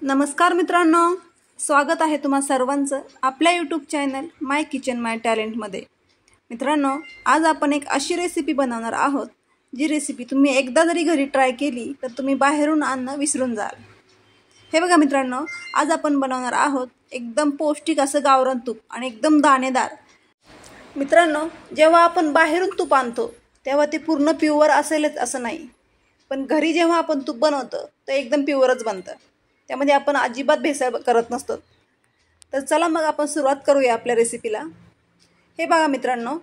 नमस्कार मित्रांनो, स्वागत आहे तुम्हा सर्वांचं आपल्या यूट्यूब चॅनल माय किचन माय टॅलेंटमध्ये। मित्रांनो, आज आपण एक अशी रेसिपी बनवणार आहोत जी रेसिपी तुम्ही एकदा जरी घरी ट्राय केली तर तुम्ही बाहेरून आणणं विसरून जाल। हे बघा मित्रांनो, आज आपण बनवणार आहोत एकदम पौष्टिक असं गावरान तूप आणि एकदम दाणेदार। मित्रांनो, जेव्हा आपण बाहेरून तूप आणतो तेव्हा ते पूर्ण प्युअर असेलच असं नाही, पण घरी जेव्हा आपण तूप बनवतो तर एकदम प्युअरच बनतं। त्यामध्ये आपण अजिबात भेसळ करत नसतो। तर चला मग आपण सुरुवात करूया आपल्या रेसिपीला। हे बघा मित्रांनो,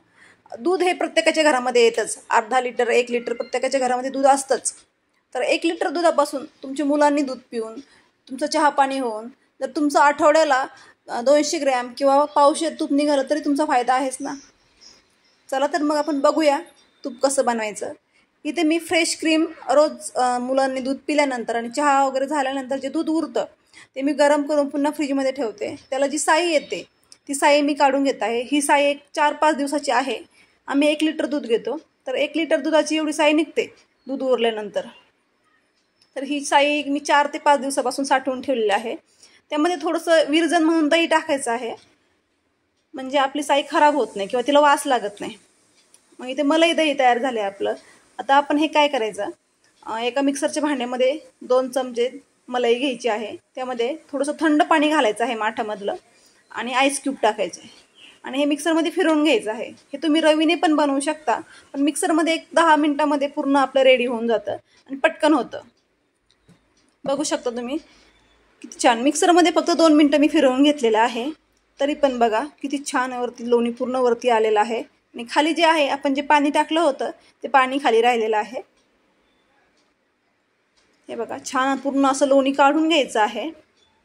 दूध हे प्रत्येकाच्या घरामध्ये येतच। अर्धा लिटर 1 लिटर प्रत्येकाच्या घरामध्ये दूध असतंच। तर 1 लिटर दुधापासून तुमच्या मुलांनी दूध पिऊन तुमचं चहा पाणी होऊन जर तुमचं आठवड्याला 200 ग्रॅम किंवा पावशेर तूप निघालं तरी तुमचा फायदा आहेच ना। चला तर मग आपण बघूया तूप कसं बनवायचं। इथे मी फ्रेश क्रीम रोज मुलांनी दूध पिल्यानंतर आणि चहा वगैरे झाल्यानंतर जे दूध उरतं ते मी गरम करून पुन्हा फ्रीजमध्ये ठेवते। त्याला जी साई येते ती साई मी काढून घेत आहे। ही साई एक 4-5 दिवसाची आहे। आम्ही 1 लिटर दूध घेतो तर 1 लिटर दुधाची एवढी साई निघते दूध उरल्यानंतर। तर ही साई मी 4 ते 5 दिवसापासून साठवून ठेवलेली आहे। त्यामध्ये थोडंसं विरजन म्हणून दही टाकायचं आहे, म्हणजे आपली साई खराब होत नाही किंवा तिला वास लागत नाही। मग इथे मलाई दही तयार झाले आपलं। आता आपण हे काय करायचं, एका मिक्सरच्या भांड्यामध्ये 2 चमचे मलाई घ्यायची आहे। त्यामध्ये थोडंसं थंड पाणी घालायचं आहे माठामधलं आणि आईस क्यूब टाकायचे आणि हे मिक्सरमध्ये फिरवून घ्यायचं आहे। हे तुम्ही रवीने पण बनवू शकता, पण मिक्सरमध्ये एक 10 मिनिटांमध्ये पूर्ण आपलं रेडी होऊन जातं आणि पटकन होतं। बघू शकता तुम्ही किती छान। मिक्सरमध्ये फक्त 2 मिनिटं मी फिरवून घेतलेलं आहे, तरी पण बघा किती छान वरती लोणी पूर्ण वरती आलेलं आहे आणि खाली जे आहे आपण जे पाणी टाकलं होतं ते पाणी खाली राहिलेलं आहे। हे बघा छान पूर्ण असं लोणी काढून घ्यायचं आहे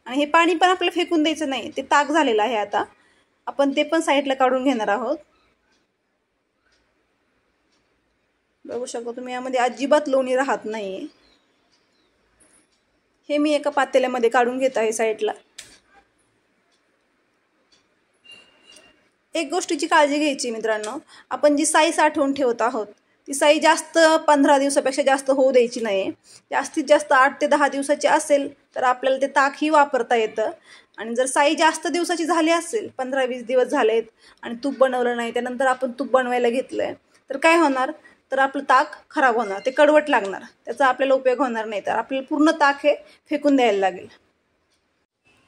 आणि हे पाणी पण आपल्याला फेकून द्यायचं नाही, ते ताक झालेलं आहे। आता आपण ते पण साईडला काढून घेणार आहोत। बघू शकता तुम्ही यामध्ये अजिबात लोणी राहत नाही। हे मी एका पातेल्यामध्ये काढून घेत आहे साईडला। एक गोष्टीची काळजी घ्यायची मित्रांनो, आपण जी साई साठवून ठेवत आहोत ती साई जास्त 15 दिवसापेक्षा जास्त होऊ द्यायची नाही। जास्तीत जास्त 8 ते 10 दिवसाची असेल तर आपल्याला ते ताकही वापरता येतं। आणि जर साई जास्त दिवसाची झाली असेल, 15-20 दिवस झालेत आणि तूप बनवलं नाही, त्यानंतर आपण तूप बनवायला घेतलंय, तर काय होणार, तर आपलं ताक खराब होणार, ते कडवट लागणार, त्याचा आपल्याला उपयोग होणार नाही। तर आपल्याला पूर्ण ताक हे फेकून द्यायला लागेल।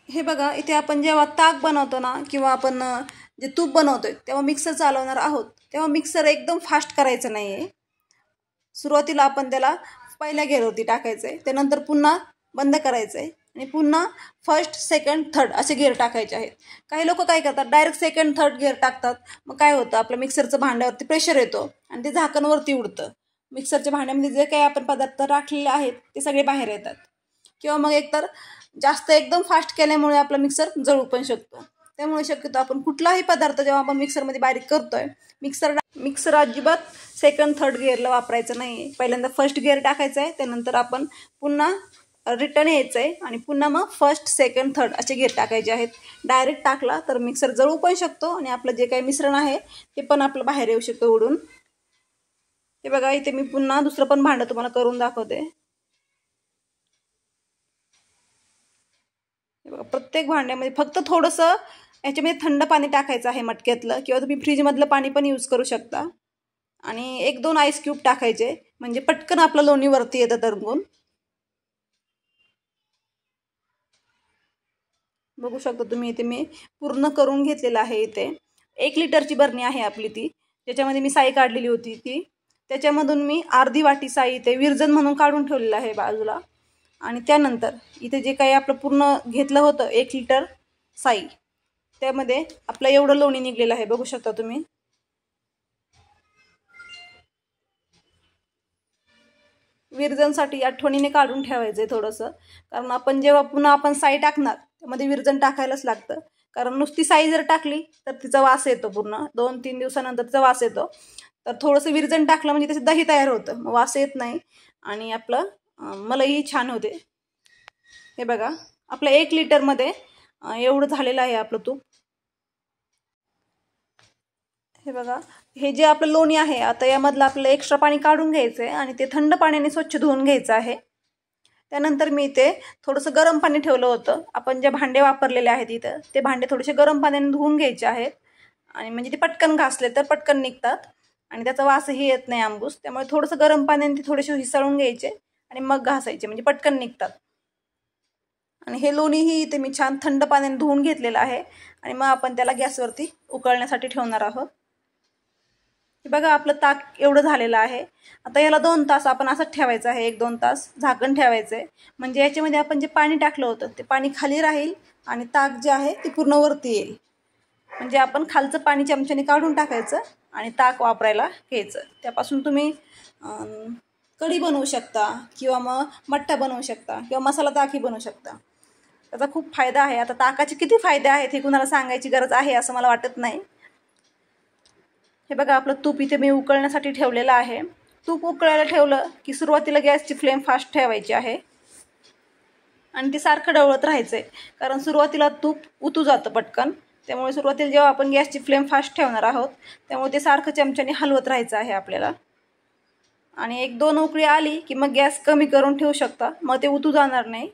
हे बघा, इथे आपण जेव्हा ताक बनवतो ना किंवा आपण जे तूप बनवतोय तेव्हा मिक्सर चालवणार आहोत, तेव्हा मिक्सर एकदम फास्ट करायचं नाही आहे। सुरुवातीला आपण त्याला पहिल्या गिअरवरती टाकायचं आहे, त्यानंतर पुन्हा बंद करायचं आहे आणि पुन्हा फर्स्ट सेकंड थर्ड असे गिअर टाकायचे आहेत। काही लोक काय करतात, डायरेक्ट सेकंड थर्ड गिअर टाकतात। मग काय होतं, आपल्या मिक्सरचं भांड्यावरती प्रेशर येतो आणि ते झाकणवरती उडतं। मिक्सरच्या भांड्यामध्ये जे काही आपण पदार्थ राखलेले आहेत ते सगळे बाहेर येतात, किंवा मग एकतर जास्त एकदम फास्ट केल्यामुळे आपला मिक्सर जळू पण शकतो। त्यामुळे शक्यतो आपण कुठलाही पदार्थ जेव्हा आपण मिक्सरमध्ये बारीक करतोय, मिक्सर अजिबात सेकंड थर्ड गिअरला वापरायचं नाही। पहिल्यांदा फर्स्ट गिअर टाकायचं आहे, त्यानंतर आपण पुन्हा रिटर्न यायचं आहे आणि पुन्हा मग फर्स्ट सेकंड थर्ड असे गिअर टाकायचे आहेत। डायरेक्ट टाकला तर मिक्सर जळू पण शकतो आणि आपलं जे काही मिश्रण आहे ते पण आपलं बाहेर येऊ शकतं उडून। हे बघा, इथे मी पुन्हा दुसरं पण भांडं तुम्हाला करून दाखवते। प्रत्येक भांड्यामध्ये फक्त थोडंसं याच्यामध्ये थंड पाणी टाकायचं आहे मटक्यातलं, किंवा तुम्ही फ्रीजमधलं पाणी पण यूज करू शकता आणि 1-2 आईस क्यूब टाकायचे, म्हणजे पटकन आपलं लोणी वरती येतं तरंगून। बघू शकता तुम्ही, इथे मी पूर्ण करून घेतलेलं आहे। इथे 1 लिटरची बरणी आहे आपली, ती ज्याच्यामध्ये मी साई काढलेली होती ती, त्याच्यामधून मी अर्धी वाटी साई इथे विरजन म्हणून काढून ठेवलेलं आहे बाजूला। आणि त्यानंतर इथे जे काही आपलं पूर्ण घेतलं होतं 1 लिटर साई, त्यामध्ये आपलं एवढं लोणी निघलेलं आहे। बघू शकता तुम्ही। विरजनसाठी आठवणीने काढून ठेवायचं आहे थोडंसं, कारण आपण जेव्हा पुन्हा आपण साई टाकणार त्यामध्ये विरजन टाकायलाच लागतं। कारण नुसती साई जर टाकली तर तिचा वास येतो, पूर्ण 2-3 दिवसानंतर तिचा वास येतो। तर थोडंसं विरजन टाकलं म्हणजे त्याचं दही तयार होतं, मग वास येत नाही आणि आपलं मलाही छान होते। हे बघा, आपलं 1 लिटरमध्ये एवढं झालेलं आहे आपलं तूप। हे बघा, हे जे आपलं लोणी आहे, आता यामधलं आपल्याला एक्स्ट्रा पाणी काढून घ्यायचं आहे आणि ते थंड पाण्याने स्वच्छ धुवून घ्यायचं आहे। त्यानंतर मी इथे थोडंसं गरम पाणी ठेवलं होतं. आपण जे भांडे वापरलेले आहेत इथं ते भांडे थोडेसे गरम पाण्याने धुवून घ्यायचे आहेत आणि म्हणजे ते पटकन घासले तर पटकन निघतात आणि त्याचा वासही येत नाही आंबूस. त्यामुळे थोडंसं गरम पाण्याने ते थोडेसे हिसळून घ्यायचे आणि मग घासायचे, म्हणजे पटकन निघतात. आणि हे लोणीही इथे मी छान थंड पाण्याने धुवून घेतलेलं आहे आणि मग आपण त्याला गॅसवरती उकळण्यासाठी ठेवणार आहोत. हे बघा आपलं ताक एवढं झालेलं आहे. आता याला 2 तास आपण असंच ठेवायचं आहे, 1-2 तास झाकण ठेवायचं आहे. म्हणजे याच्यामध्ये आपण जे पाणी टाकलं होतं ते पाणी खाली राहील आणि ताक जे आहे ते पूर्ण वरती येईल. म्हणजे आपण खालचं पाणी चमच्याने काढून टाकायचं आणि ताक वापरायला घ्यायचं. त्यापासून तुम्ही कढी बनवू शकता किंवा मग मट्टा बनवू शकता किंवा मसाला ताकही बनवू शकता. त्याचा खूप फायदा आहे. आता ताकाचे किती फायदे आहेत हे कुणाला सांगायची गरज आहे असं मला वाटत नाही. हे बघा आपलं तूप इथे मी उकळण्यासाठी ठेवलेलं आहे. तूप उकळायला ठेवलं की सुरुवातीला गॅसची फ्लेम फास्ट ठेवायची आहे आणि ते सारखं ढवळत राहायचं आहे, कारण सुरुवातीला तूप उतू जातं पटकन. त्यामुळे सुरुवातीला जेव्हा आपण गॅसची फ्लेम फास्ट ठेवणार आहोत त्यामुळे ते सारखं चमच्याने हलवत राहायचं आहे आपल्याला. आणि 1-2 उकळी आली की मग गॅस कमी करून ठेवू शकता, मग ते उतू जाणार नाही.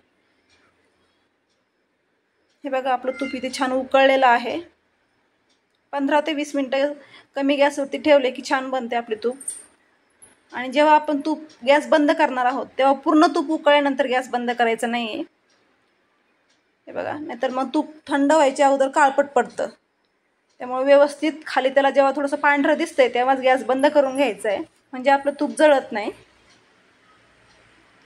हे बघा आपलं तूप इथे छान उकळलेलं आहे. 15 ते 20 मिनटं कमी गॅसवरती ठेवले की छान बनते आपले तूप. आणि जेव्हा आपण तूप गॅस बंद करणार आहोत तेव्हा पूर्ण तूप उकळल्यानंतर गॅस बंद करायचं नाही आहे. हे बघा, नाहीतर मग तूप थंड व्हायच्या अगोदर काळपट पडतं. त्यामुळे व्यवस्थित खाली त्याला जेव्हा थोडंसं पांढरं दिसतंय तेव्हाच गॅस बंद करून घ्यायचं आहे, म्हणजे आपलं तूप जळत नाही.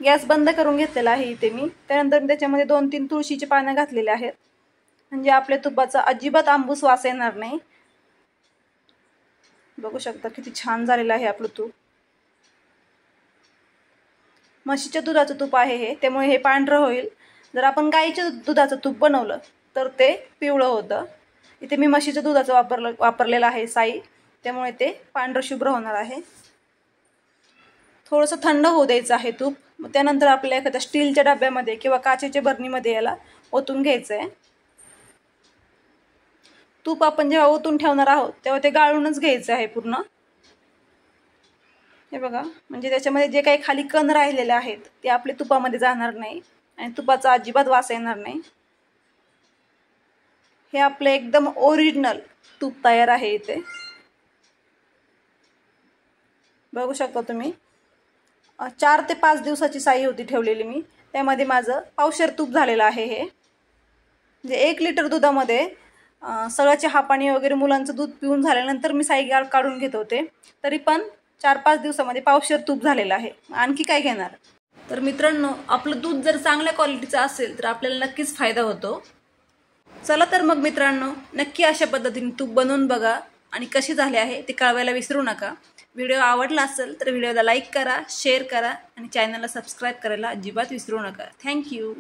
गॅस बंद करून घेतलेला आहे इथे मी. त्यानंतर मी त्याच्यामध्ये 2-3 तुळशीची पानं घातलेले आहेत, म्हणजे आपल्या तुपाचा अजिबात आंबूस वास येणार नाही. बघू शकता किती छान झालेलं आहे आपलं तूप. म्हशीच्या दुधाचं तूप आहे हे, त्यामुळे हे पांढरं होईल. जर आपण गाईच्या दुधाचं तूप बनवलं तर ते पिवळं होतं. इथे मी म्हशीच्या दुधाचं वापरलेलं आहे साई, त्यामुळे ते पांढरं शुभ्र होणार आहे. थोडंसं थंड होऊ द्यायचं आहे तूप. मग त्यानंतर आपल्याला एखाद्या स्टीलच्या डब्यामध्ये किंवा काचेच्या बरणीमध्ये याला ओतून घ्यायचं आहे. तूप आपण जेव्हा ओतून ठेवणार आहोत तेव्हा ते गाळूनच घ्यायचं आहे पूर्ण. हे बघा, म्हणजे त्याच्यामध्ये जे काही खाली कण राहिलेले आहेत ते आपले तुपामध्ये जाणार नाही आणि तुपाचा अजिबात वास येणार नाही. हे आपलं एकदम ओरिजिनल तूप तयार आहे इथे. बघू शकता तुम्ही. 4 ते 5 दिवसाची साई होती ठेवलेली मी, त्यामध्ये माझं पावशेर तूप झालेलं आहे. हे म्हणजे 1 लिटर दुधामध्ये सगळं चहा पाणी वगैरे मुलांचं दूध पिऊन झाल्यानंतर मी साई काढून घेत होते, तरी पण 4-5 दिवसामध्ये पावशेर तूप झालेलं आहे. आणखी काय घेणार. तर मित्रांनो, आपलं दूध जर चांगल्या क्वालिटीचं असेल तर आपल्याला नक्कीच फायदा होतो. चला तर मग मित्रांनो, नक्की अशा पद्धतीने तूप बनवून बघा आणि कसे झाले आहे ते कळवायला विसरू नका. व्हिडिओ आवडला असेल तर व्हिडिओला लाईक करा, शेअर करा आणि चॅनलला सबस्क्राईब करायला अजिबात विसरू नका. थँक्यू.